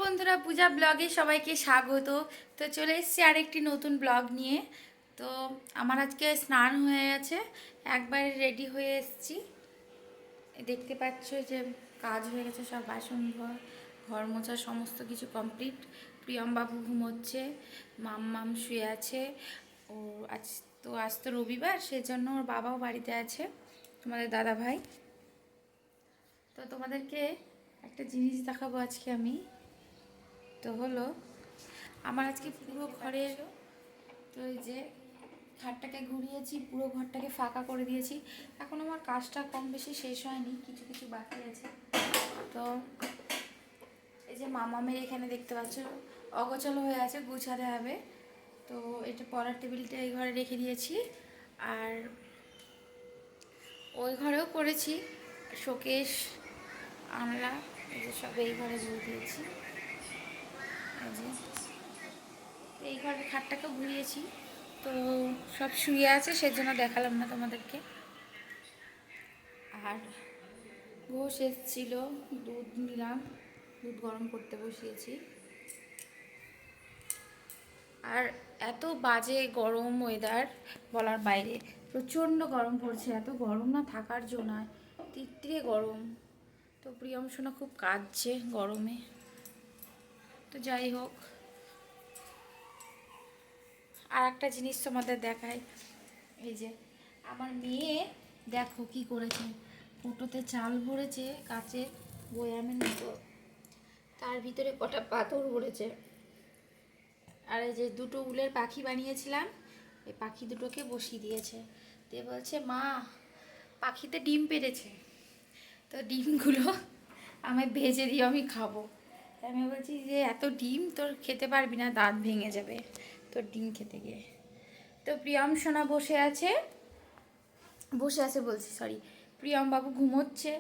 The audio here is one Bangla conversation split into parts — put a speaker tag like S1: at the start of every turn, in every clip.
S1: বন্ধুরা, পূজা ব্লগে সবাইকে স্বাগত। তো চলে এসেছি আরেকটি নতুন ব্লগ নিয়ে। তো আমার আজকে স্নান হয়ে গেছে, একবারে রেডি হয়ে এসেছি। দেখতে পাচ্ছ যে কাজ হয়ে গেছে, সব বাসন ঘর ঘর মোছা সমস্ত কিছু কমপ্লিট। প্রিয়ম বাবু ঘুমোচ্ছে, মাম্মাম শুয়ে আছে। ও আজ তো রবিবার, সেজন্য ওর বাবাও বাড়িতে আছে, তোমাদের দাদা ভাই। তো তোমাদেরকে একটা জিনিস দেখাবো আজকে আমি। তো হলো আমার আজকে পুরো ঘরের, তো এই যে খাটটাকে ঘুরিয়েছি, পুরো ঘরটাকে ফাঁকা করে দিয়েছি। এখন আমার কাজটা কম বেশি শেষ হয়নি, কিছু কিছু বাকি আছে। তো এই যে মামামের এখানে দেখতে পাচ্ছ অগোছালো হয়ে আছে, গুছাতে হবে। তো এটা পড়ার টেবিলটা এই ঘরে রেখে দিয়েছি, আর ওই ঘরেও করেছি শোকেস আনলা, এই যে সব এই ঘরে দিয়ে দিয়েছি। এই যে এই ঘরের খাটটাকে ঘুরিয়েছি, তো সব শুয়ে আছে, সেজন্য দেখালাম না তোমাদেরকে। আর ঘোষ এসেছিল, দুধ নিলাম, দুধ গরম করতে বসিয়েছি। আর এত বাজে গরম ওয়েদার বলার বাইরে, প্রচণ্ড গরম পড়ছে, এত গরম না থাকার জন্য, তীব্র গরম। তো প্রিয়ম সোনা খুব কাঁদছে গরমে। তো যাই হোক, আর একটা জিনিস তোমাদের দেখাই। এই যে আমার মেয়ে দেখো কি করেছে, ফুটোতে চাল ভরেছে কাচের বয়ামের মতো, তার ভিতরে কটা পাথর ভরেছে। আর এই যে দুটো উলের পাখি বানিয়েছিলাম, এই পাখি দুটোকে বসিয়ে দিয়েছে। দিয়ে বলছে, মা পাখিতে ডিম পেড়েছে, তো ডিমগুলো আমায় ভেজে দিও, আমি খাবো। আমি বলছি যে এত ডিম তোর খেতে পারবি না, দাঁত ভেঙে যাবে তোর ডিম খেতে গিয়ে। তো প্রিয়ম সোনা বসে আছে বলছি, সরি, প্রিয়ম বাবু ঘুমোচ্ছে,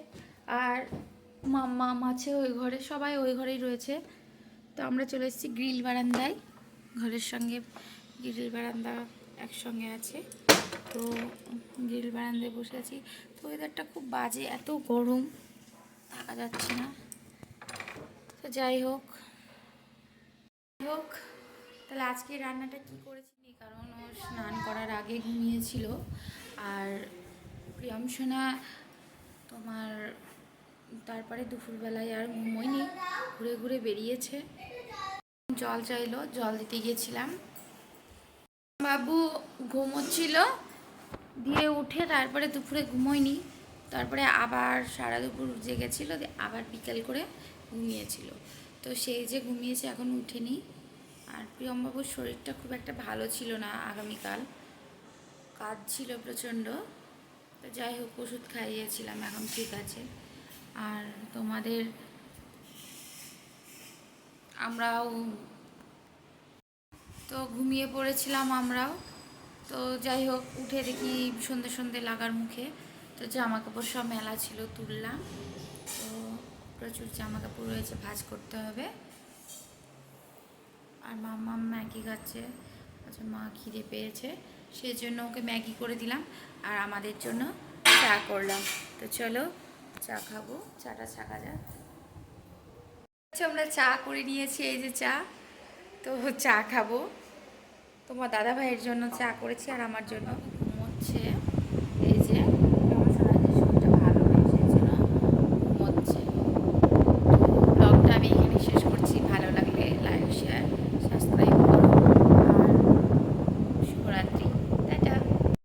S1: আর মাম্মা আছে ওই ঘরে, সবাই ওই ঘরেই রয়েছে। তো আমরা চলে এসেছি গ্রিল বারান্দায়, ঘরের সঙ্গে গ্রিল বারান্দা একসঙ্গে আছে। তো গ্রিল বারান্দায় বসে আছি। তো ওয়েদারটা খুব বাজে, এত গরম, থাকা যাচ্ছে না। তো যাই হোক তাহলে আজকে রান্নাটা কি করেছি, কারণ ও স্নান করার আগে ঘুমিয়েছিল। আর প্রিয়ম সোনা তোমার তারপরে দুপুরবেলায় আর ঘুমোয়নি, ঘুরে ঘুরে বেরিয়েছে। জল চাইলো, জল দিতে গিয়েছিলাম। বাবু ঘুমোচ্ছিল, দিয়ে উঠে তারপরে দুপুরে ঘুমোয়নি, তারপরে আবার সারা দুপুর জেগেছিল, আবার বিকেল করে ঘুমিয়েছিল। তো সেই যে ঘুমিয়েছে, এখন উঠেনি। আর প্রিয়মবাবুর শরীরটা খুব একটা ভালো ছিল না, আগামীকাল কাজ ছিল প্রচণ্ড। তো যাই হোক, ওষুধ খাইয়েছিলাম, এখন ঠিক আছে। আর আমরাও তো ঘুমিয়ে পড়েছিলাম আমরাও। তো যাই হোক, উঠে দেখি সন্ধে সন্ধে লাগার মুখে। তো জামা কাপড় সব মেলা ছিল, তুললাম। তো প্রচুর জামা কাপড় রয়েছে, ভাঁজ করতে হবে। আর মাম্মা ম্যাগি খাচ্ছে, আচ্ছা মা খিদে পেয়েছে, সেই জন্য ওকে ম্যাগি করে দিলাম, আর আমাদের জন্য চা করলাম। তো চলো চা খাবো, চাটা ছাকা যাক। আমরা চা করে নিয়েছি, এই যে চা। তো চা খাবো, তোমার দাদা ভাইয়ের জন্য চা করেছি, আর আমার জন্য।